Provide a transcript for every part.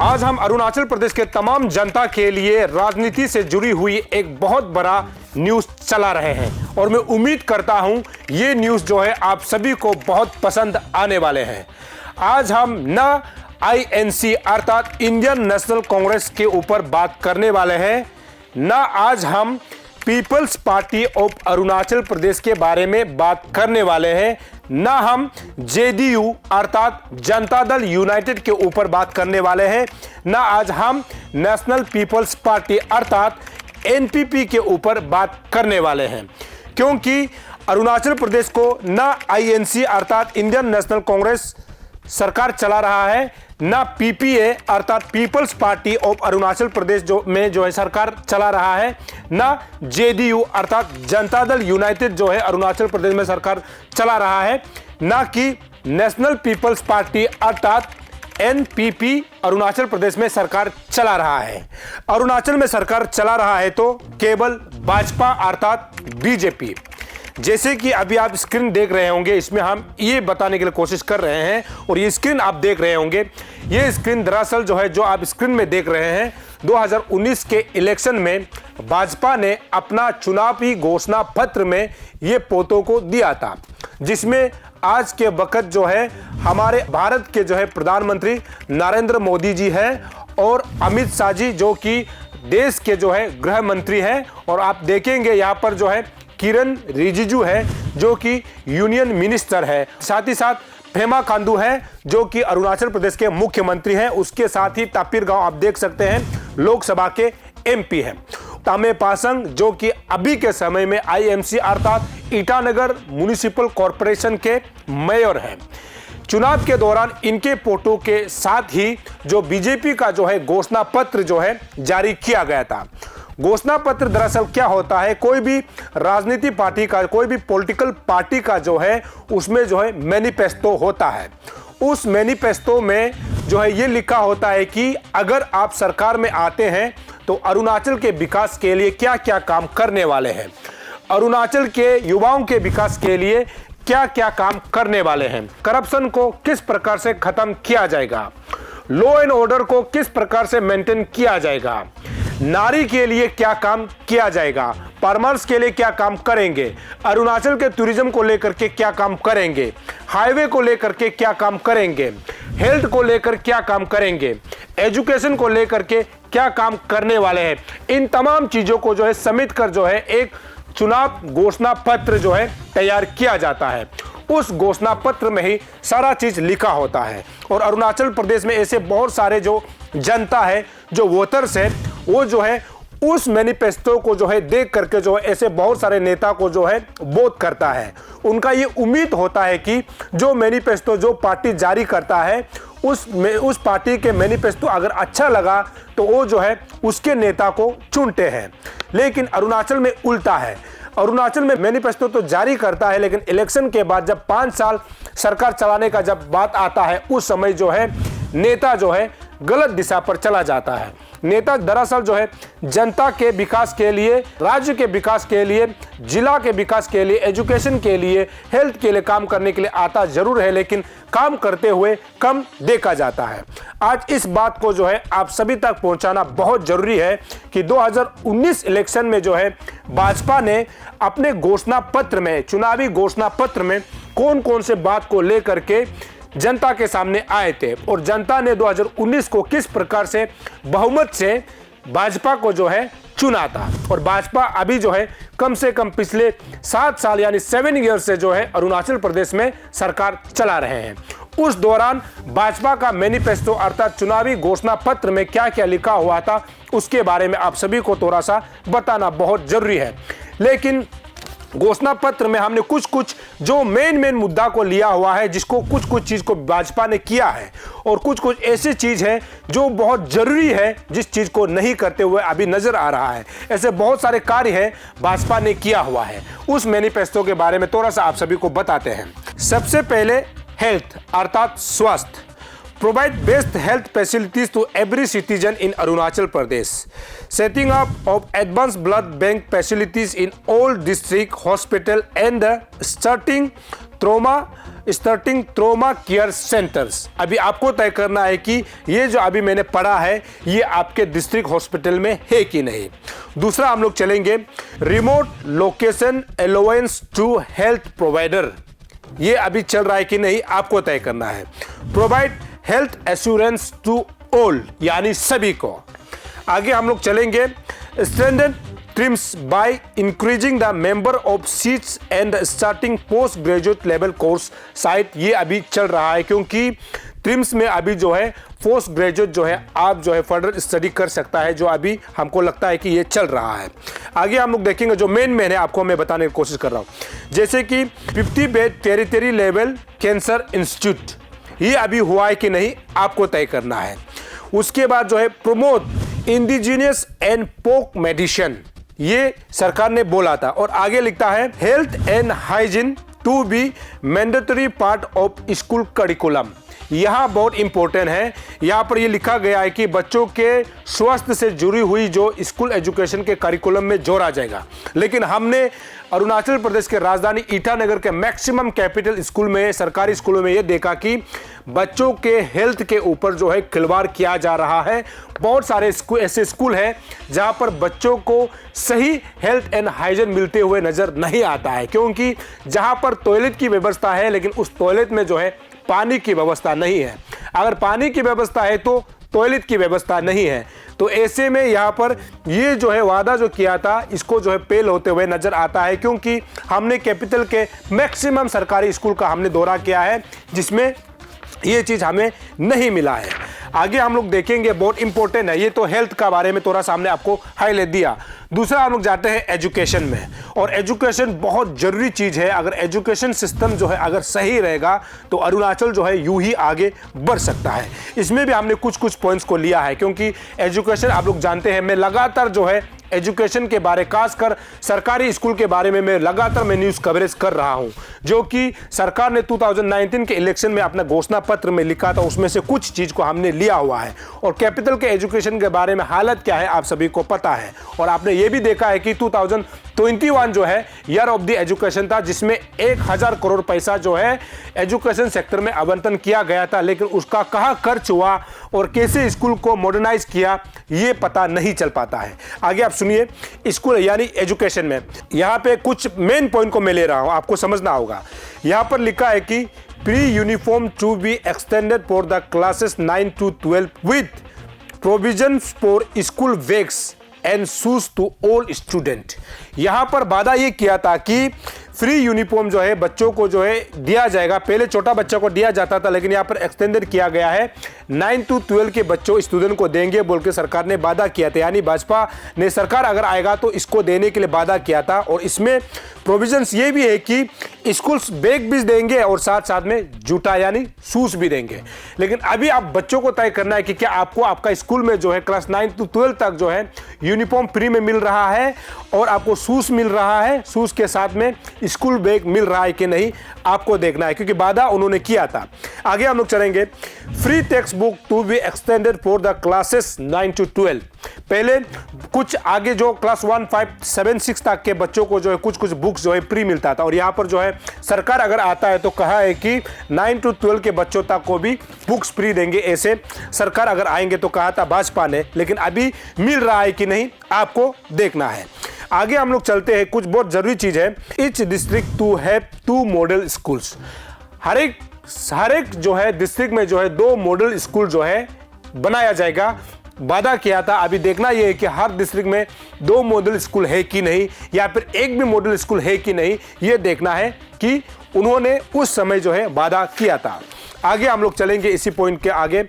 आज हम अरुणाचल प्रदेश के तमाम जनता के लिए राजनीति से जुड़ी हुई एक बहुत बड़ा न्यूज़ चला रहे हैं और मैं उम्मीद करता हूं ये न्यूज़ जो है आप सभी को बहुत पसंद आने वाले हैं। आज हम न INC अर्थात इंडियन नेशनल कांग्रेस के ऊपर बात करने वाले हैं, न आज हम peoples party of Arunachal Pradesh के बारे में बात करने वाले हैं, न हम JDU अर्थात जनता दल यूनाइटेड के ऊपर बात करने वाले हैं, न आज हम नेशनल पीपल्स पार्टी अर्थात NPP के ऊपर बात करने वाले हैं। क्योंकि अरुणाचल प्रदेश को न INC अर्थात इंडियन नेशनल कांग्रेस सरकार चला रहा है, ना PPA अर्थात peoples party of Arunachal Pradesh जो है सरकार चला रहा है, ना JDU अर्थात जनता दल यूनाइटेड जो है अरुणाचल प्रदेश में सरकार चला रहा है, ना कि नेशनल पीपल्स पार्टी अर्थात NPP अरुणाचल प्रदेश में सरकार चला रहा है। अरुणाचल में सरकार चला रहा है तो केवल भाजपा अर्थात BJP। जैसे कि अभी आप स्क्रीन देख रहे होंगे, इसमें हम ये बताने के लिए कोशिश कर रहे हैं और ये स्क्रीन आप देख रहे होंगे, ये स्क्रीन दरअसल जो है जो आप स्क्रीन में देख रहे हैं 2019 के इलेक्शन में भाजपा ने अपना चुनावी घोषणा पत्र में ये फोटो को दिया था, जिसमें आज के वक्त जो है हमारे भारत के जो है प्रधानमंत्री नरेंद्र मोदी जी हैं और अमित शाह जी जो कि देश के जो है गृह मंत्री हैं, और आप देखेंगे यहाँ पर जो है किरण रिजिजू है जो कि यूनियन मिनिस्टर है, साथ ही साथ पेमा खांडू है जो कि अरुणाचल प्रदेश के मुख्यमंत्री हैं, उसके साथ ही तापिर गांव आप देख सकते हैं लोकसभा के MP हैं, तामे पासंग जो कि अभी के समय में IMC अर्थात ईटानगर म्युनिसिपल कॉरपोरेशन के मेयर हैं। चुनाव के दौरान इनके फोटो के साथ ही जो BJP का जो है घोषणा पत्र जो है जारी किया गया था। घोषणा पत्र दरअसल क्या होता है, कोई भी राजनीति पार्टी का, कोई भी पॉलिटिकल पार्टी का जो है उसमें जो है मैनिफेस्टो होता है। उस मैनिफेस्टो में जो है ये लिखा होता है कि अगर आप सरकार में आते हैं तो अरुणाचल के विकास के लिए क्या क्या काम करने वाले हैं, अरुणाचल के युवाओं के विकास के लिए क्या क्या काम करने वाले हैं, करप्शन को किस प्रकार से खत्म किया जाएगा, लॉ एंड ऑर्डर को किस प्रकार से मेंटेन किया जाएगा, नारी के लिए क्या काम किया जाएगा, फार्मर्स के लिए क्या काम करेंगे, अरुणाचल के टूरिज्म को लेकर के क्या काम करेंगे, हाईवे को लेकर के क्या काम करेंगे, हेल्थ को लेकर क्या काम करेंगे, एजुकेशन को लेकर के क्या काम करने वाले हैं। इन तमाम चीजों को जो है समेट कर जो है एक चुनाव घोषणा पत्र जो है तैयार किया जाता है। उस घोषणा पत्र में ही सारा चीज लिखा होता है और अरुणाचल प्रदेश में ऐसे बहुत सारे जो जनता है, जो वोटर्स है, वो जो है उस मैनिफेस्टो को जो है देख करके जो है ऐसे बहुत सारे नेता को जो है वोट करता है। उनका ये उम्मीद होता है कि जो मैनिफेस्टो जो पार्टी जारी करता है उस पार्टी के मैनिफेस्टो अगर अच्छा लगा तो वो जो है उसके नेता को चुनते हैं। लेकिन अरुणाचल में उल्टा है, अरुणाचल में मैनिफेस्टो तो जारी करता है लेकिन इलेक्शन के बाद जब 5 साल सरकार चलाने का जब बात आता है उस समय जो है नेता जो है गलत दिशा पर चला जाता है। नेता दरअसल जो है जनता के विकास के लिए, राज्य के विकास के लिए, जिला के विकास के लिए, एजुकेशन के लिए, हेल्थ के लिए काम करने के लिए आता जरूर है लेकिन काम करते हुए कम देखा जाता है। आज इस बात को जो है आप सभी तक पहुंचाना बहुत जरूरी है कि 2019 इलेक्शन में जो है भाजपा ने अपने घोषणा पत्र में, चुनावी घोषणा पत्र में कौन कौन से बात को लेकर के जनता के सामने आए थे और जनता ने 2019 को किस प्रकार से बहुमत से भाजपा को जो है चुना था। और भाजपा अभी जो है कम से कम पिछले 7 साल यानी 7 ईयर से जो है अरुणाचल प्रदेश में सरकार चला रहे हैं। उस दौरान भाजपा का मैनिफेस्टो अर्थात चुनावी घोषणा पत्र में क्या क्या लिखा हुआ था उसके बारे में आप सभी को थोड़ा सा बताना बहुत जरूरी है। लेकिन घोषणा पत्र में हमने कुछ जो मेन मुद्दा को लिया हुआ है, जिसको कुछ चीज को भाजपा ने किया है और कुछ ऐसी चीज है जो बहुत जरूरी है जिस चीज को नहीं करते हुए अभी नजर आ रहा है। ऐसे बहुत सारे कार्य है भाजपा ने किया हुआ है। उस मैनिफेस्टो के बारे में थोड़ा सा आप सभी को बताते हैं। सबसे पहले हेल्थ अर्थात स्वास्थ्य। provide best health facilities to every citizen in Arunachal Pradesh, setting up of advanced blood bank facilities in all district hospital and starting trauma care centres. अभी आपको तय करना है कि ये जो अभी मैंने पढ़ा है ये आपके डिस्ट्रिक्ट हॉस्पिटल में है कि नहीं। दूसरा हम लोग चलेंगे remote location allowance to health provider, ये अभी चल रहा है कि नहीं आपको तय करना है। Provide health assurance to all, यानी सभी को। आगे हम लोग चलेंगे standard trims by increasing the member of seats and starting post graduate level course site, ये अभी चल रहा है क्योंकि ट्रिम्स में अभी जो है पोस्ट ग्रेजुएट जो है आप जो है फर्दर स्टडी कर सकता है, जो अभी हमको लगता है कि ये चल रहा है। आगे हम लोग देखेंगे जो मेन है आपको मैं बताने की कोशिश कर रहा हूँ, जैसे कि 50 bed territory level cancer institute, ये अभी हुआ है कि नहीं आपको तय करना है। उसके बाद जो है promote indigenous and folk medicine, ये सरकार ने बोला था। और आगे लिखता है health and hygiene to be mandatory part of school curriculum, यहाँ बहुत इंपॉर्टेंट है। यहाँ पर ये लिखा गया है कि बच्चों के स्वास्थ्य से जुड़ी हुई जो स्कूल एजुकेशन के करिकुलम में जोड़ा जाएगा। लेकिन हमने अरुणाचल प्रदेश के राजधानी ईटानगर के मैक्सिमम कैपिटल स्कूल में, सरकारी स्कूलों में ये देखा कि बच्चों के हेल्थ के ऊपर जो है खिलवाड़ किया जा रहा है। बहुत सारे ऐसे स्कूल हैं जहां पर बच्चों को सही हेल्थ एंड हाइजीन मिलते हुए नजर नहीं आता है, क्योंकि जहां पर टॉयलेट की व्यवस्था है लेकिन उस टॉयलेट में जो है पानी की व्यवस्था नहीं है। अगर पानी की व्यवस्था है तो टॉयलेट की व्यवस्था नहीं है। तो ऐसे में यहाँ पर ये जो है वादा जो किया था इसको जो है फेल होते हुए नजर आता है, क्योंकि हमने कैपिटल के मैक्सिमम सरकारी स्कूल का हमने दौरा किया है जिसमें ये चीज हमें नहीं मिला है। आगे हम लोग देखेंगे, बहुत इंपॉर्टेंट है ये, तो हेल्थ का बारे में थोड़ा सामने आपको हाईलाइट दिया। दूसरा हम लोग जाते हैं एजुकेशन में, और एजुकेशन बहुत जरूरी चीज है। अगर एजुकेशन सिस्टम जो है अगर सही रहेगा तो अरुणाचल जो है यूं ही आगे बढ़ सकता है। इसमें भी हमने कुछ पॉइंट्स को लिया है, क्योंकि एजुकेशन आप लोग जानते हैं मैं लगातार जो है एजुकेशन के बारे, खासकर सरकारी स्कूल के बारे में मैं लगातार न्यूज़ कवरेज कर रहा हूं, जो कि सरकार ने 2019 के इलेक्शन में अपना घोषणा पत्र में लिखा था, उसमें से कुछ चीज को हमने लिया हुआ है। और कैपिटल के एजुकेशन के बारे में हालत क्या है आप सभी को पता है। और आपने ये भी देखा है कि 2021 जो है ईयर ऑफ द एजुकेशन था, जिसमें 1000 करोड़ पैसा जो है एजुकेशन सेक्टर में आवंटन किया गया था, लेकिन उसका कहाँ खर्च हुआ और कैसे स्कूल को मॉडर्नाइज किया ये पता नहीं चल पाता है। आगे आप सुनिए, स्कूल यानी एजुकेशन में यहाँ पे कुछ मेन पॉइंट को मैं ले रहा हूँ, आपको समझना होगा। यहाँ पर लिखा है कि free uniform to be extended for the classes 9 to 12 with provision for school bags and shoes to all student. यहाँ पर वादा ये किया था कि फ्री यूनिफॉर्म जो है बच्चों को जो है दिया जाएगा। पहले छोटा बच्चा को दिया जाता था, लेकिन यहाँ पर एक्सटेंडेड किया गया है, 9 to 12 के बच्चों स्टूडेंट को देंगे बोल के सरकार ने वादा किया था। यानी भाजपा ने सरकार अगर आएगा तो इसको देने के लिए वादा किया था। और इसमें प्रोविजंस ये भी है कि स्कूल्स बैग भी देंगे और साथ साथ में जूता यानी शूज भी देंगे। लेकिन अभी आप बच्चों को तय करना है कि क्या आपको आपका स्कूल में जो है क्लास 9 to 12 तक जो है यूनिफॉर्म फ्री में मिल रहा है और आपको शूज मिल रहा है, शूज के साथ में स्कूल बैग मिल रहा है कि नहीं आपको देखना है, क्योंकि वादा उन्होंने किया था। आगे हम लोग चलेंगे, free text book to be extended for the classes 9 to 12। पहले कुछ आगे जो क्लास 1, 5, 7, 6 तक के बच्चों को जो है कुछ बुक्स जो है फ्री मिलता था, और यहाँ पर जो है सरकार अगर आता है तो कहा है कि 9 to 12 के बच्चों तक को भी बुक्स फ्री देंगे। ऐसे सरकार अगर आएंगे तो कहा था भाजपा ने, लेकिन अभी मिल रहा है कि नहीं आपको देखना है। आगे हम लोग चलते हैं, कुछ बहुत जरूरी चीज है, each district to have 2 model schools. हर एक जो है डिस्ट्रिक्ट में जो है 2 मॉडल स्कूल जो है बनाया जाएगा, वादा किया था। अभी देखना यह है कि हर डिस्ट्रिक्ट में 2 मॉडल स्कूल है कि नहीं, या फिर एक भी मॉडल स्कूल है कि नहीं, यह देखना है कि उन्होंने उस समय जो है वादा किया था। आगे हम लोग चलेंगे इसी पॉइंट के आगे,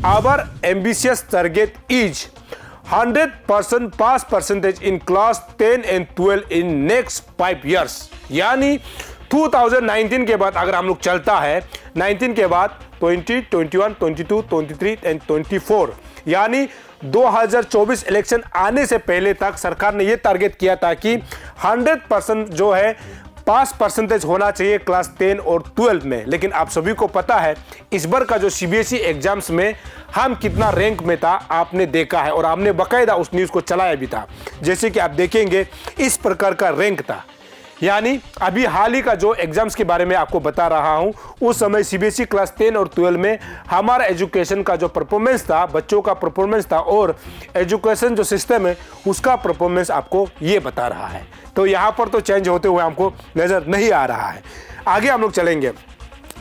our ambitious target is 100% pass percentage in class 10 and 12 in next 5 years। यानी 2019 के बाद अगर हम लोग चलता है, 19 के बाद 20, 21, 22, 23 एंड 24, यानी 2024 इलेक्शन आने से पहले तक सरकार ने यह टारगेट किया था कि 100% जो है पास परसेंटेज होना चाहिए क्लास 10 और 12 में, लेकिन आप सभी को पता है इस बार का जो सीबीएसई एग्जाम्स में हम कितना रैंक में था आपने देखा है, और हमने बाकायदा उस न्यूज़ को चलाया भी था। जैसे कि आप देखेंगे इस प्रकार का रैंक था, यानी अभी हाल ही का जो एग्जाम्स के बारे में आपको बता रहा हूं, उस समय सीबीएसई क्लास 10 और 12 में हमारा एजुकेशन का जो परफॉर्मेंस था, बच्चों का परफॉर्मेंस था, और एजुकेशन जो सिस्टम है उसका परफॉर्मेंस आपको ये बता रहा है। तो यहाँ पर तो चेंज होते हुए हमको नज़र नहीं आ रहा है। आगे हम लोग चलेंगे।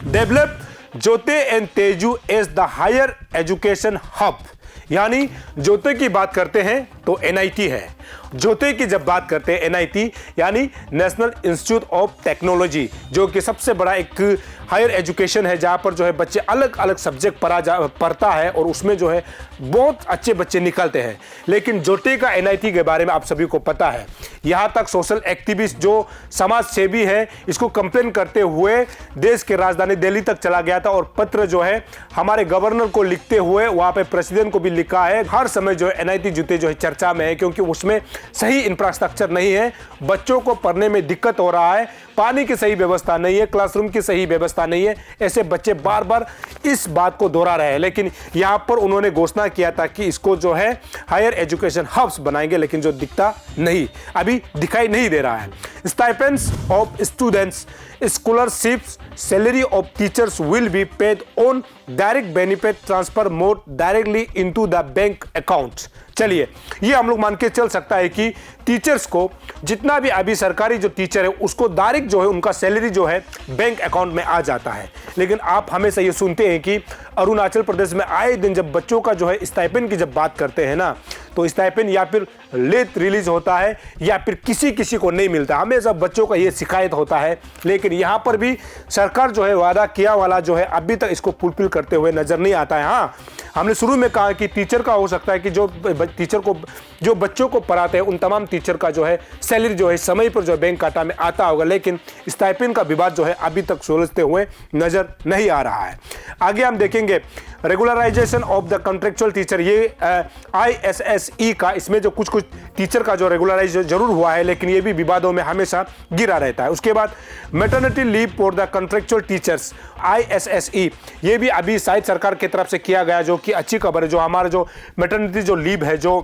डेवलप जोते and Tezu as the higher education hub, यानी जोते की बात करते हैं तो एनआईटी है। जोते की जब बात करते हैं एनआईटी यानी नेशनल इंस्टीट्यूट ऑफ टेक्नोलॉजी, जो कि सबसे बड़ा एक हायर एजुकेशन है जहाँ पर जो है बच्चे अलग अलग सब्जेक्ट पढ़ता है और उसमें जो है बहुत अच्छे बच्चे निकलते हैं। लेकिन जोते का एनआईटी के बारे में आप सभी को पता है, यहाँ तक सोशल एक्टिविस्ट जो समाज सेवी है इसको कंप्लेन करते हुए देश के राजधानी दिल्ली तक चला गया था, और पत्र जो है हमारे गवर्नर को लिखते हुए वहाँ पे प्रेसिडेंट को भी लिखा है। हर समय जो है एनआईटी जोते जो है चर्चा में है, क्योंकि उसमें सही इंफ्रास्ट्रक्चर नहीं है, बच्चों को पढ़ने में दिक्कत हो रहा है, पानी की सही व्यवस्था नहीं है, क्लासरूम की सही व्यवस्था नहीं है। ऐसे बच्चे बार बार इस बात को दोहरा रहे हैं, लेकिन यहाँ पर उन्होंने घोषणा किया था कि इसको जो है हायर एजुकेशन हब्स बनाएंगे, लेकिन जो दिखता नहीं, अभी दिखाई नहीं दे रहा है। Stipends of students, scholarships, salary of teachers will be paid on direct benefit transfer more directly into the bank account। चलिए, ये हम लोग मान के चल सकता है कि टीचर्स को जितना भी अभी सरकारी जो टीचर है उसको डायरेक्ट जो है उनका सैलरी जो है बैंक अकाउंट में आ जाता है। लेकिन आप हमेशा ये सुनते हैं कि अरुणाचल प्रदेश में आए दिन जब बच्चों का जो है स्टाइपेंड की जब बात करते हैं ना, तो स्टाइपेंड या फिर लेट रिलीज होता है या फिर किसी को नहीं मिलता। हमेशा बच्चों का ये शिकायत होता है, लेकिन यहाँ पर भी सरकार जो है वादा किया वाला जो है अभी तक इसको फुलफिल करते हुए नजर नहीं आता है। हाँ, हमने शुरू में कहा कि टीचर का हो सकता है कि जो टीचर को जो बच्चों को पढ़ाते हैं उन तमाम टीचर का जो है सैलरी जो है समय पर जो है बैंक खाता में आता होगा, लेकिन स्टाइपेंड का विवाद जो है अभी तक सुलझते हुए नजर नहीं आ रहा है। आगे हम देखेंगे regularisation of the contractual teacher, ये ISSE का, इसमें जो कुछ टीचर का जो रेगुलराइज जरूर हुआ है, लेकिन ये भी विवादों में हमेशा गिरा रहता है। उसके बाद maternity leave for the contractual teachers ISSE, ये भी अभी शायद सरकार की तरफ से किया गया, जो कि अच्छी खबर है। जो हमारा जो मैटरनिटी जो लीव है जो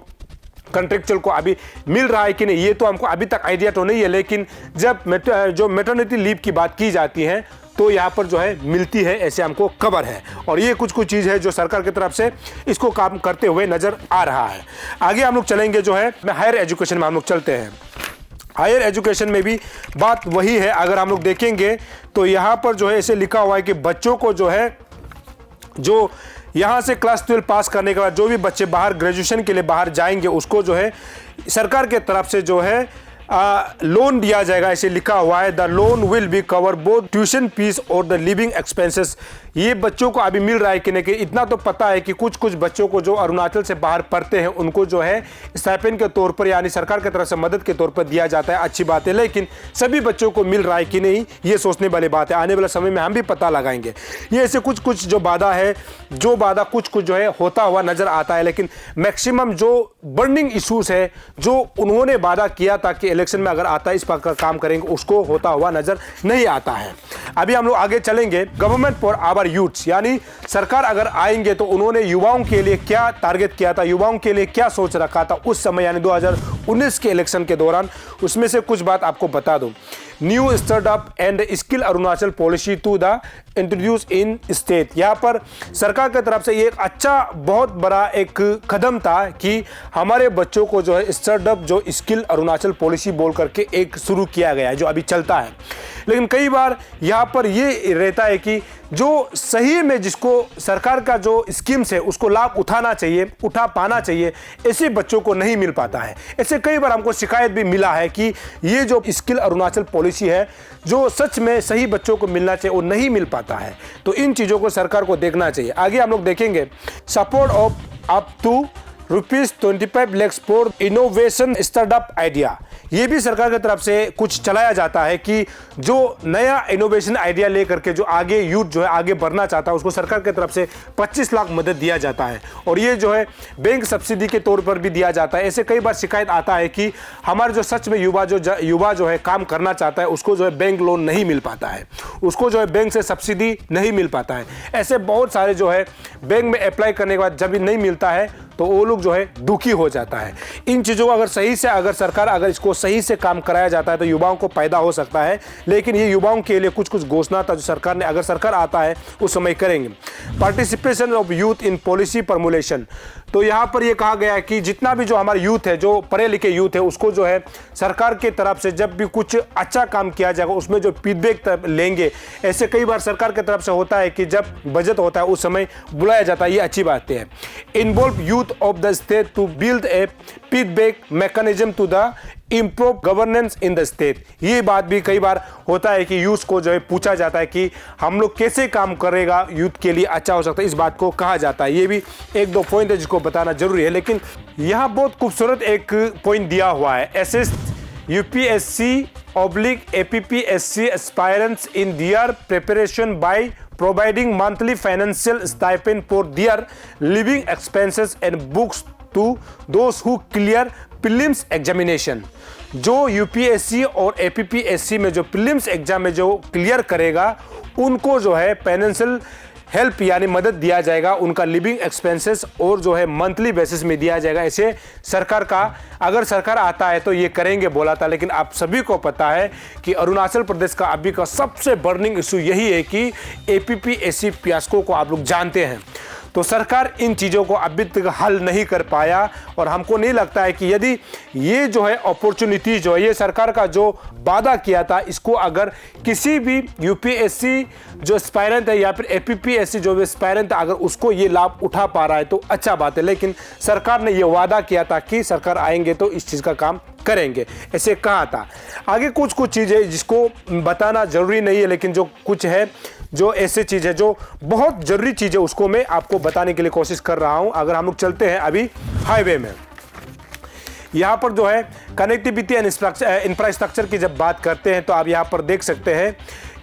कॉन्ट्रेक्चुअल को अभी मिल रहा है कि नहीं, ये तो हमको अभी तक आइडिया तो नहीं है, लेकिन जब जो मैटरनिटी लीव की बात की जाती है तो यहाँ पर जो है मिलती है, ऐसे हमको खबर है। और ये कुछ चीज़ है जो सरकार की तरफ से इसको काम करते हुए नजर आ रहा है। आगे हम लोग चलेंगे जो है हायर एजुकेशन में हम लोग चलते हैं। हायर एजुकेशन में भी बात वही है। अगर हम लोग देखेंगे तो यहाँ पर जो है ऐसे लिखा हुआ है कि बच्चों को जो है जो यहाँ से क्लास 12 पास करने के बाद जो भी बच्चे बाहर ग्रेजुएशन के लिए बाहर जाएंगे उसको जो है सरकार के तरफ से जो है लोन दिया जाएगा, ऐसे लिखा हुआ है। The loan will be cover both tuition fees और द लिविंग एक्सपेंसेस। ये बच्चों को अभी मिल रहा है कि नहीं, कि इतना तो पता है कि कुछ बच्चों को जो अरुणाचल से बाहर पढ़ते हैं उनको जो है स्टाइपेंड के तौर पर यानी सरकार की तरफ से मदद के तौर पर दिया जाता है, अच्छी बात है। लेकिन सभी बच्चों को मिल रहा है कि नहीं, ये सोचने वाली बात है। आने वाले समय में हम भी पता लगाएंगे। ये ऐसे कुछ जो बाधा है, जो बाधा कुछ जो है होता हुआ नजर आता है, लेकिन मैक्सिमम जो बर्निंग इशूज है जो उन्होंने वादा किया था कि इलेक्शन में अगर आता है इस पर काम करेंगे, उसको होता हुआ नजर नहीं आता है। अभी हम लोग आगे चलेंगे। गवर्नमेंट फॉर आवर यूथ्स, यानी सरकार अगर आएंगे तो उन्होंने युवाओं के लिए क्या टारगेट किया था, युवाओं के लिए क्या सोच रखा था उस समय यानी 2019 के इलेक्शन के दौरान, उसमें से कुछ बात आपको बता दूं। New startup and skill Arunachal policy to the introduce in state, यहाँ पर सरकार की तरफ से ये एक अच्छा बहुत बड़ा एक कदम था कि हमारे बच्चों को जो है स्टार्टअप जो स्किल अरुणाचल पॉलिसी बोल करके एक शुरू किया गया है जो अभी चलता है। लेकिन कई बार यहाँ पर ये रहता है कि जो सही में जिसको सरकार का जो स्कीम्स है उसको लाभ उठाना चाहिए, उठा पाना चाहिए, ऐसे बच्चों को नहीं मिल पाता है। ऐसे कई बार हमको शिकायत भी मिला है कि ये जो स्किल अरुणाचल पॉलिसी है जो सच में सही बच्चों को मिलना चाहिए वो नहीं मिल पाता है। तो इन चीज़ों को सरकार को देखना चाहिए। आगे हम लोग देखेंगे support of up to ₹25 lakhs for innovation startup idea, ये भी सरकार की तरफ से कुछ चलाया जाता है कि जो नया इनोवेशन आइडिया लेकर के जो आगे यूथ जो है आगे बढ़ना चाहता है उसको सरकार की तरफ से 25 लाख मदद दिया जाता है और ये जो है बैंक सब्सिडी के तौर पर भी दिया जाता है। ऐसे कई बार शिकायत आता है कि हमारे जो सच में युवा जो है काम करना चाहता है उसको जो है बैंक लोन नहीं मिल पाता है, उसको जो है बैंक से सब्सिडी नहीं मिल पाता है। ऐसे बहुत सारे जो है बैंक में अप्लाई करने के बाद जब भी नहीं मिलता है तो वो लोग जो है दुखी हो जाता है। इन चीज़ों को अगर सही से अगर सरकार अगर इसको सही से काम कराया जाता है तो युवाओं को फायदा हो सकता है। लेकिन ये युवाओं के लिए कुछ घोषणा था जो सरकार ने अगर सरकार आता है उस समय करेंगे। Participation of youth in policy formulation, तो यहाँ पर ये कहा गया है कि जितना भी जो हमारा यूथ है जो पढ़े लिखे यूथ है उसको जो है सरकार के तरफ से जब भी कुछ अच्छा काम किया जाएगा उसमें जो फीडबैक लेंगे। ऐसे कई बार सरकार की तरफ से होता है कि जब बजट होता है उस समय बुलाया जाता है, ये अच्छी बात है। Involve youth of the state to build a feedback mechanism to the improve governance in the state। ये बात भी कई बार होता है कि यूथ को जो है पूछा जाता है कि हम लोग कैसे काम करेगा यूथ के लिए अच्छा हो सकता है, इस बात को कहा जाता है। ये भी एक दो पॉइंट है जिसको बताना जरूरी है। लेकिन यहाँ बहुत खूबसूरत एक पॉइंट दिया हुआ है, assist UPSC oblique APPSC aspirants in their preparation bye providing monthly financial stipend for their living expenses and books to those who clear prelims examination। जो यूपीएससी और एपीपीएससी में जो प्रीलिम्स एग्जाम में जो क्लियर करेगा उनको जो है फाइनेंशियल हेल्प यानी मदद दिया जाएगा, उनका लिविंग एक्सपेंसेस और जो है मंथली बेसिस में दिया जाएगा। ऐसे सरकार का अगर सरकार आता है तो ये करेंगे बोला था। लेकिन आप सभी को पता है कि अरुणाचल प्रदेश का अभी का सबसे बर्निंग इशू यही है कि एपीपीएससी फियास्को को आप लोग जानते हैं। तो सरकार इन चीज़ों को अभी तक हल नहीं कर पाया और हमको नहीं लगता है कि यदि ये जो है अपॉर्चुनिटी जो है ये सरकार का जो वादा किया था इसको अगर किसी भी यूपीएससी जो एस्पायरेंट है या फिर एपीपीएससी जो एस्पायरेंट है अगर उसको ये लाभ उठा पा रहा है तो अच्छा बात है। लेकिन सरकार ने ये वादा किया था कि सरकार आएंगे तो इस चीज़ का काम करेंगे, ऐसे कहा था। आगे कुछ चीज़ें जिसको बताना जरूरी नहीं है लेकिन जो कुछ है जो ऐसी चीज़ है जो बहुत ज़रूरी चीज़ है उसको मैं आपको बताने के लिए कोशिश कर रहा हूं। अगर हम लोग चलते हैं अभी हाईवे में, यहाँ पर जो है कनेक्टिविटी एंड इंफ्रास्ट्रक्चर की जब बात करते हैं तो आप यहाँ पर देख सकते हैं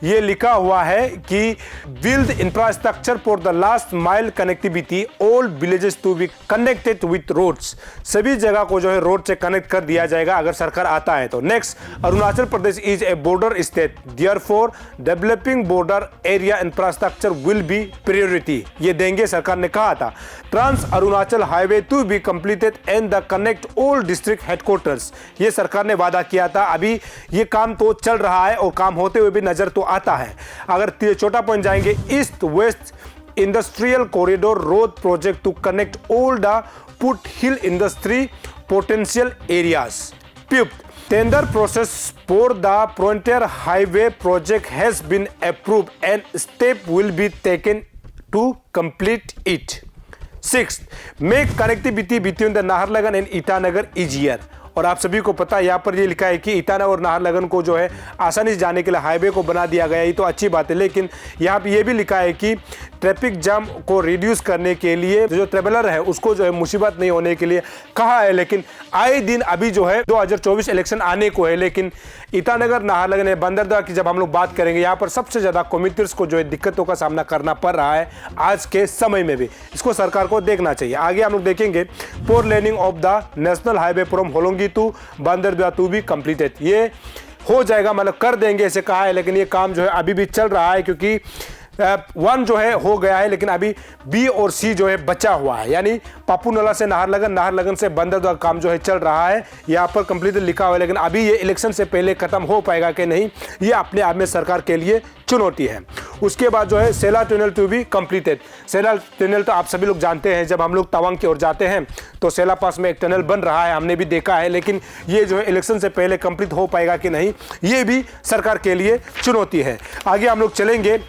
ये लिखा हुआ है कि build infrastructure for the last mile connectivity all villages to be connected with roads. सभी जगह को जो है रोड से कनेक्ट कर दिया जाएगा अगर सरकार आता है तो। Next, Arunachal Pradesh is a border state, therefore developing border area infrastructure will be priority. ये देंगे, सरकार ने कहा था। Trans Arunachal highway to be completed and the connect all district headquarters, ये सरकार ने वादा किया था। अभी ये काम तो चल रहा है और काम होते हुए भी नजर तो आता है। अगर छोटा पॉइंट जाएंगे, east west industrial corridor road project to connect all the foothill industry potential areas. Fifth, tender process for the frontier highway project has been approved and step will be taken to complete it. Sixth, make connectivity between the Naharlagun and Itanagar easier. और आप सभी को पता है यहाँ पर ये लिखा है कि ईटानगर और नाहरलगन को जो है आसानी से जाने के लिए हाईवे को बना दिया गया, ये तो अच्छी बात है। लेकिन यहाँ पे ये भी लिखा है कि ट्रैफिक जाम को रिड्यूस करने के लिए जो ट्रेवलर है उसको जो है मुसीबत नहीं होने के लिए कहा है। लेकिन आए दिन अभी जो है 2024 इलेक्शन आने को है, लेकिन ईटानगर नाहरलगन बंदरदेवा की जब हम लोग बात करेंगे यहाँ पर सबसे ज़्यादा कम्यूटर्स को जो है दिक्कतों का सामना करना पड़ रहा है आज के समय में भी। इसको सरकार को देखना चाहिए। आगे हम लोग देखेंगे 4 laning of the national highway from Hollongi to Banderdewa to be completed. ये हो जाएगा, मतलब कर देंगे ऐसे कहा है। लेकिन ये काम जो है अभी भी चल रहा है क्योंकि 1 जो है हो गया है लेकिन अभी B और C जो है बचा हुआ है, यानी पापूनाला से नाहरलगन, नाहरलगन से बंदरदेवा काम जो है चल रहा है। यहाँ पर कंप्लीट लिखा हुआ है लेकिन अभी ये इलेक्शन से पहले खत्म हो पाएगा कि नहीं, ये अपने आप में सरकार के लिए चुनौती है। उसके बाद जो है Sela tunnel to be completed. Sela tunnel तो आप सभी लोग जानते हैं, जब हम लोग तवांग की ओर जाते हैं तो सेला पास में एक टनल बन रहा है, हमने भी देखा है। लेकिन ये जो है इलेक्शन से पहले कंप्लीट हो पाएगा कि नहीं, ये भी सरकार के लिए चुनौती है। आगे हम लोग चलेंगे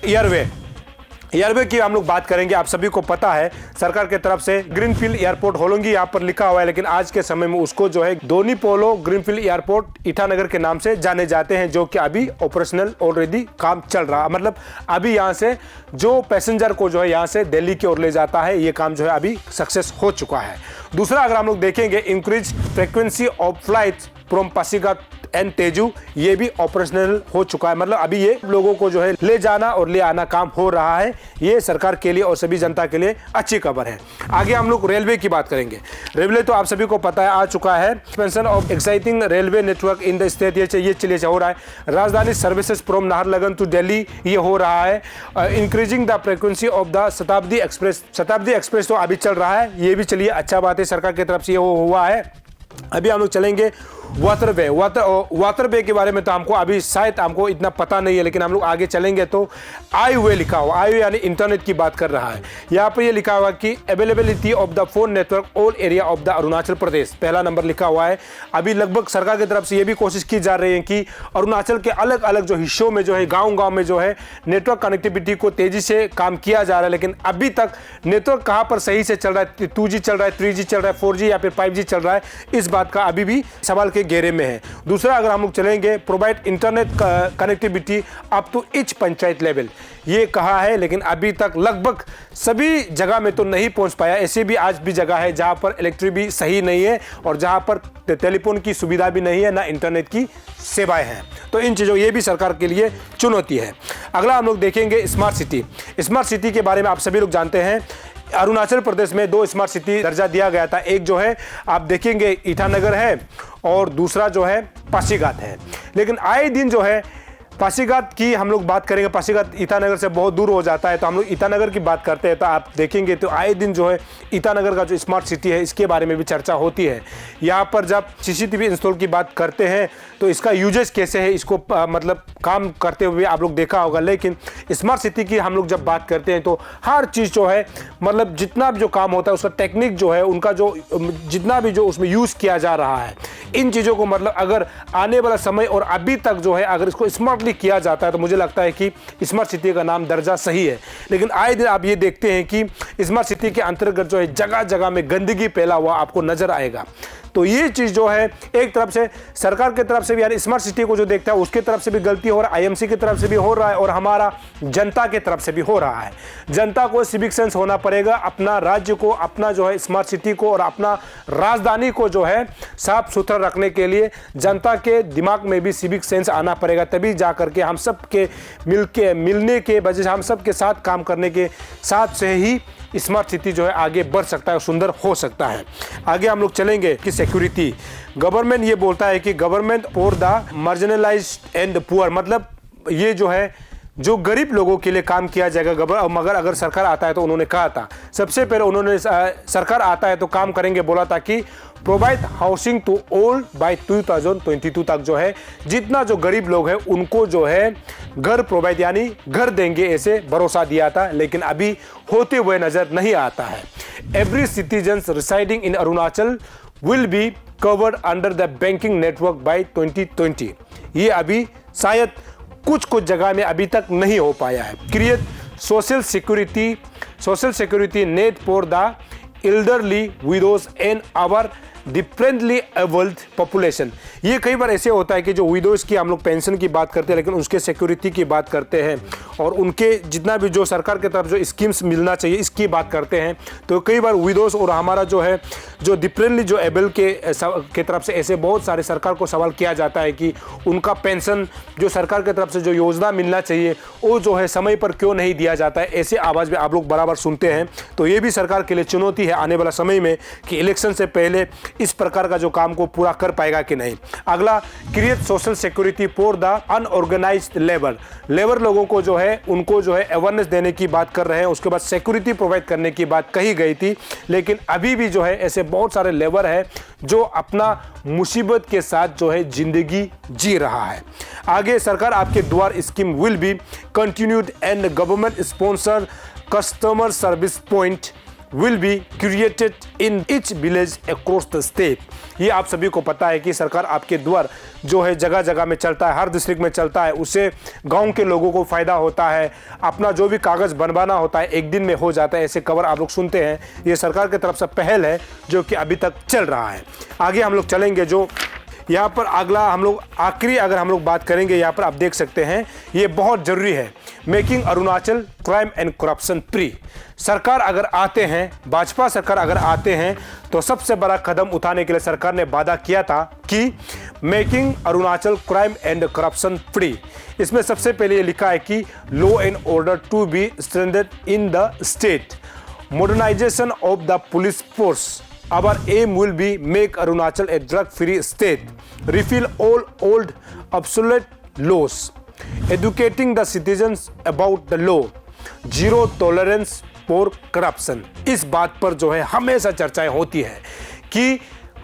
एयरवे की हम लोग बात करेंगे। आप सभी को पता है सरकार की तरफ से ग्रीनफील्ड एयरपोर्ट होलोंगी यहाँ पर लिखा हुआ है, लेकिन आज के समय में उसको जो है दोनी पोलो ग्रीनफील्ड एयरपोर्ट ईटानगर के नाम से जाने जाते हैं, जो कि अभी ऑपरेशनल ऑलरेडी काम चल रहा है। मतलब अभी यहाँ से जो पैसेंजर को जो है यहाँ से दिल्ली की ओर ले जाता है, ये काम जो है अभी सक्सेस हो चुका है। दूसरा अगर हम लोग देखेंगे, increase frequency of flight from Pasighat and Tezu ये भी ऑपरेशनल हो चुका है। मतलब अभी ये लोगों को जो है ले जाना और ले आना काम हो रहा है। ये सरकार के लिए और सभी जनता के लिए अच्छी खबर है। आगे हम लोग रेलवे की बात करेंगे। रेलवे तो आप सभी को पता है आ चुका है। Expansion of exciting railway network in the state ये चलिए हो रहा है। Rajdhani services from Naharlagun to Delhi ये हो रहा है। Increasing the frequency of the Shatabdi Express तो अभी चल रहा है। ये भी चलिए अच्छा बात है, सरकार की तरफ से ये हुआ है। अभी हम लोग चलेंगे वाटरवे के बारे में तो हमको अभी शायद हमको इतना पता नहीं है, लेकिन हम लोग आगे चलेंगे तो आई लिखा हुआ, आई यानी इंटरनेट की बात कर रहा है। यहाँ पर ये लिखा हुआ कि availability of the phone network all area of the Arunachal Pradesh, पहला नंबर लिखा हुआ है। अभी लगभग सरकार की तरफ से ये भी कोशिश की जा रही है कि अरुणाचल के अलग अलग जो हिस्सों में जो है गाँव में जो है नेटवर्क कनेक्टिविटी को तेजी से काम किया जा रहा है। लेकिन अभी तक नेटवर्क कहाँ पर सही से चल रहा है, 2G चल रहा है, 3G चल रहा है, 4G या फिर 5G चल रहा है, इस बात का अभी भी सवाल के घेरे में है। दूसरा अगर हम लोग चलेंगे provide internet connectivity up to each panchayat level, ये कहा है, लेकिन अभी तक लगभग सभी जगह में तो नहीं पहुंच पाया। ऐसे भी आज भी जगह है जहां पर इलेक्ट्रिक भी सही नहीं है और जहां पर टेलीफोन की सुविधा भी नहीं है, ना इंटरनेट की सेवाएं हैं। तो इन चीज़ों ये भी सरकार के लिए चुनौती है। अगला हम लोग देखेंगे स्मार्ट सिटी। स्मार्ट सिटी के बारे में आप सभी लोग जानते हैं अरुणाचल प्रदेश में 2 स्मार्ट सिटी दर्जा दिया गया था। एक जो है आप देखेंगे ईटानगर है और दूसरा जो है पासीघाट है। लेकिन आए दिन जो है पासीघाट की हम लोग बात करेंगे, पासीघाट ईटानगर से बहुत दूर हो जाता है, तो हम लोग ईटानगर की बात करते हैं तो आप देखेंगे तो आए दिन जो है ईटानगर का जो स्मार्ट सिटी है इसके बारे में भी चर्चा होती है। यहाँ पर जब CCTV इंस्टॉल की बात करते हैं तो इसका यूजेस कैसे है, इसको मतलब काम करते हुए आप लोग देखा होगा। लेकिन स्मार्ट सिटी की हम लोग जब बात करते हैं तो हर चीज़ जो है मतलब जितना भी जो काम होता है उसका टेक्निक जो है उनका जो जितना भी जो उसमें यूज़ किया जा रहा है, इन चीज़ों को मतलब अगर आने वाला समय और अभी तक जो है अगर इसको स्मार्टली किया जाता है तो मुझे लगता है कि स्मार्ट सिटी का नाम दर्जा सही है। लेकिन आए दिन आप ये देखते हैं कि स्मार्ट सिटी के अंतर्गत जो है जगह जगह में गंदगी फैला हुआ आपको नजर आएगा। तो ये चीज़ जो है एक तरफ से सरकार की तरफ से भी यानी स्मार्ट सिटी को जो देखता है उसकी तरफ से भी गलती हो रहा है, IMC की तरफ से भी हो रहा है और हमारा जनता की तरफ से भी हो रहा है। जनता को सिविक सेंस होना पड़ेगा, अपना राज्य को, अपना जो है स्मार्ट सिटी को और अपना राजधानी को जो है साफ सुथरा रखने के लिए जनता के दिमाग में भी सिविक सेंस आना पड़ेगा। तभी जा करके हम सब के मिलने के वजह से हम सब के साथ काम करने के साथ से ही स्मार्ट सिटी जो है आगे बढ़ सकता है और सुंदर हो सकता है। आगे हम लोग चलेंगे कि सिक्योरिटी। गवर्नमेंट ये बोलता है कि government for the marginalised and poor, मतलब ये जो है जो गरीब लोगों के लिए काम किया जाएगा। मगर अगर सरकार आता है तो उन्होंने कहा था सबसे पहले उन्होंने सरकार आता है तो काम करेंगे बोला था कि provide housing to all by 2022 तक जो है जितना जो गरीब लोग हैं उनको जो है घर प्रोवाइड यानी घर देंगे, ऐसे भरोसा दिया था। लेकिन अभी होते हुए नजर नहीं आता है। Every citizen residing in Arunachal will be covered under the banking network by 2020। ये अभी शायद कुछ जगह में अभी तक नहीं हो पाया है। Create social security net for the elderly widows and our differently abled population. ये कई बार ऐसे होता है कि जो विडोज की हम लोग पेंशन की बात करते हैं लेकिन उसके सिक्योरिटी की बात करते हैं और उनके जितना भी जो सरकार की तरफ जो स्कीम्स मिलना चाहिए इसकी बात करते हैं, तो कई बार विडोज और हमारा जो है जो डिफरेंटली जो एबल के तरफ से ऐसे बहुत सारे सरकार को सवाल किया जाता है कि उनका पेंशन जो सरकार की तरफ से जो योजना मिलना चाहिए वो जो है समय पर क्यों नहीं दिया जाता है। ऐसे आवाज़ भी आप लोग बराबर सुनते हैं। तो ये भी सरकार के लिए चुनौती है आने वाला समय में कि इलेक्शन से पहले इस प्रकार का जो काम को पूरा कर पाएगा कि नहीं। अगला create social security for the unorganised labour लोगों को जो है उनको जो है अवेयरनेस देने की बात कर रहे हैं। उसके बाद सिक्योरिटी प्रोवाइड करने की बात कही गई थी, लेकिन अभी भी जो है ऐसे बहुत सारे लेबर है जो अपना मुसीबत के साथ जो है जिंदगी जी रहा है। आगे सरकार आपके द्वार scheme will be continued and government sponsor customer service point will be created in each village across the state। ये आप सभी को पता है कि सरकार आपके द्वार जो है जगह जगह में चलता है, हर डिस्ट्रिक्ट में चलता है। उससे गांव के लोगों को फ़ायदा होता है, अपना जो भी कागज़ बनवाना होता है एक दिन में हो जाता है। ऐसे खबर आप लोग सुनते हैं। ये सरकार की तरफ से पहल है जो कि अभी तक चल रहा है। आगे हम लोग चलेंगे जो यहाँ पर अगला हम लोग आखिरी अगर हम लोग बात करेंगे यहाँ पर आप देख सकते हैं ये बहुत ज़रूरी है। Making Arunachal crime and corruption free. सरकार अगर आते हैं, भाजपा सरकार अगर आते हैं तो सबसे बड़ा कदम उठाने के लिए सरकार ने वादा किया था कि making Arunachal crime and corruption free. इसमें सबसे पहले ये लिखा है कि law and order to be strengthened in the state, modernisation of the police force, our aim will be make Arunachal a drug free state, repeal all old obsolete laws, educating the citizens about the law, zero tolerance for corruption। इस बात पर जो है हमेशा चर्चाएं होती है कि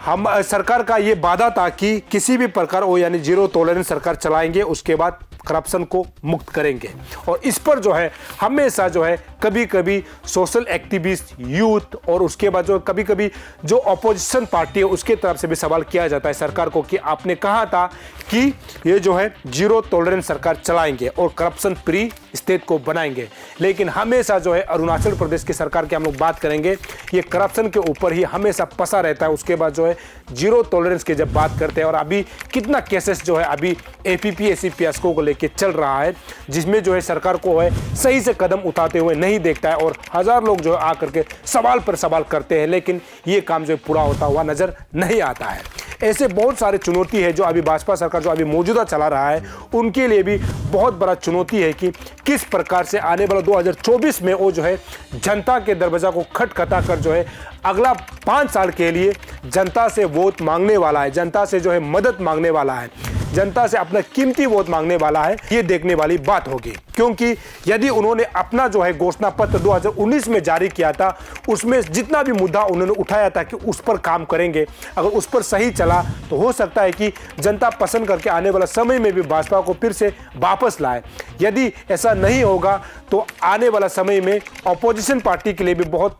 हम सरकार का ये वादा था कि किसी भी प्रकार वो यानी जीरो टॉलरेंस सरकार चलाएंगे, उसके बाद करप्शन को मुक्त करेंगे। और इस पर जो है हमेशा जो है कभी कभी सोशल एक्टिविस्ट, यूथ और उसके बाद जो कभी कभी जो अपोजिशन पार्टी है उसके तरफ से भी सवाल किया जाता है सरकार को कि आपने कहा था कि ये जो है जीरो टॉलरेंस सरकार चलाएंगे और करप्शन फ्री स्टेट को बनाएंगे, लेकिन हमेशा जो है अरुणाचल प्रदेश की सरकार की हम लोग बात करेंगे ये करप्शन के ऊपर ही हमेशा फंसा रहता है। उसके बाद जो है जीरो टॉलरेंस की जब बात करते हैं और अभी कितना केसेस जो है अभी एपीपी एसीपीएस को लेके चल रहा है, जिसमें जो है सरकार को है सही से कदम उठाते हुए नहीं देखता है और हजार लोग जो है आकर के सवाल पर सवाल करते हैं, लेकिन ये काम जो है पूरा होता हुआ नजर नहीं आता है। ऐसे बहुत सारे चुनौती है जो अभी भाजपा सरकार जो अभी मौजूदा चला रहा है उनके लिए भी बहुत बड़ा चुनौती है कि किस प्रकार से आने वाला 2024 में वो जो है जनता के दरवाजा को खटखटा कर जो है अगला 5 साल के लिए जनता से वोट मांगने वाला है, जनता से जो है मदद मांगने वाला है, जनता से अपना कीमती वोट मांगने वाला है। ये देखने वाली बात होगी, क्योंकि यदि उन्होंने अपना जो है घोषणा पत्र 2019 में जारी किया था उसमें जितना भी मुद्दा उन्होंने उठाया था कि उस पर काम करेंगे, अगर उस पर सही चला तो हो सकता है कि जनता पसंद करके आने वाला समय में भी भाजपा को फिर से वापस लाए। यदि ऐसा नहीं होगा तो आने वाला समय में अपोजिशन पार्टी के लिए भी बहुत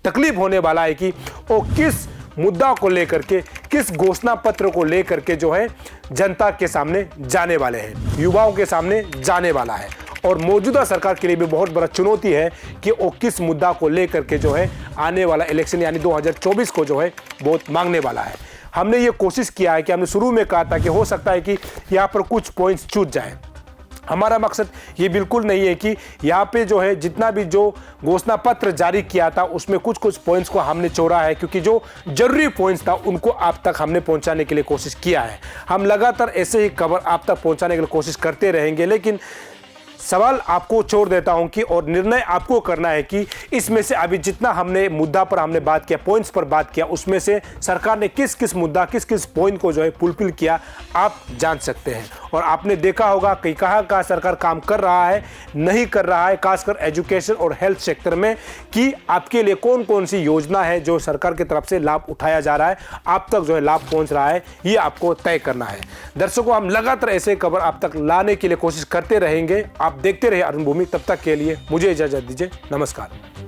तकलीफ होने वाला है कि वो किस मुद्दा को लेकर के, किस घोषणा पत्र को लेकर के जो है जनता के सामने जाने वाले हैं, युवाओं के सामने जाने वाला है। और मौजूदा सरकार के लिए भी बहुत बड़ा चुनौती है कि वो किस मुद्दा को लेकर के जो है आने वाला इलेक्शन यानी 2024 को जो है वोट मांगने वाला है। हमने ये कोशिश किया है कि हमने शुरू में कहा था कि हो सकता है कि यहाँ पर कुछ पॉइंट्स छूट जाए। हमारा मकसद ये बिल्कुल नहीं है कि यहाँ पे जो है जितना भी जो घोषणा पत्र जारी किया था उसमें कुछ कुछ पॉइंट्स को हमने छोड़ा है, क्योंकि जो जरूरी पॉइंट्स था उनको आप तक हमने पहुँचाने के लिए कोशिश किया है। हम लगातार ऐसे ही खबर आप तक पहुँचाने के लिए कोशिश करते रहेंगे, लेकिन सवाल आपको छोड़ देता हूं कि और निर्णय आपको करना है कि इसमें से अभी जितना हमने मुद्दा पर हमने बात किया, पॉइंट्स पर बात किया, उसमें से सरकार ने किस किस मुद्दा किस किस पॉइंट को जो है फुलफिल किया आप जान सकते हैं। और आपने देखा होगा कि कहाँ सरकार काम कर रहा है, नहीं कर रहा है, खासकर एजुकेशन और हेल्थ सेक्टर में, कि आपके लिए कौन कौन सी योजना है जो सरकार की तरफ से लाभ उठाया जा रहा है, आप तक जो है लाभ पहुंच रहा है, ये आपको तय करना है। दर्शकों, हम लगातार ऐसे खबर आप तक लाने के लिए कोशिश करते रहेंगे। आप देखते रहे अरुण भूमि। तब तक के लिए मुझे इजाजत दीजिए। नमस्कार।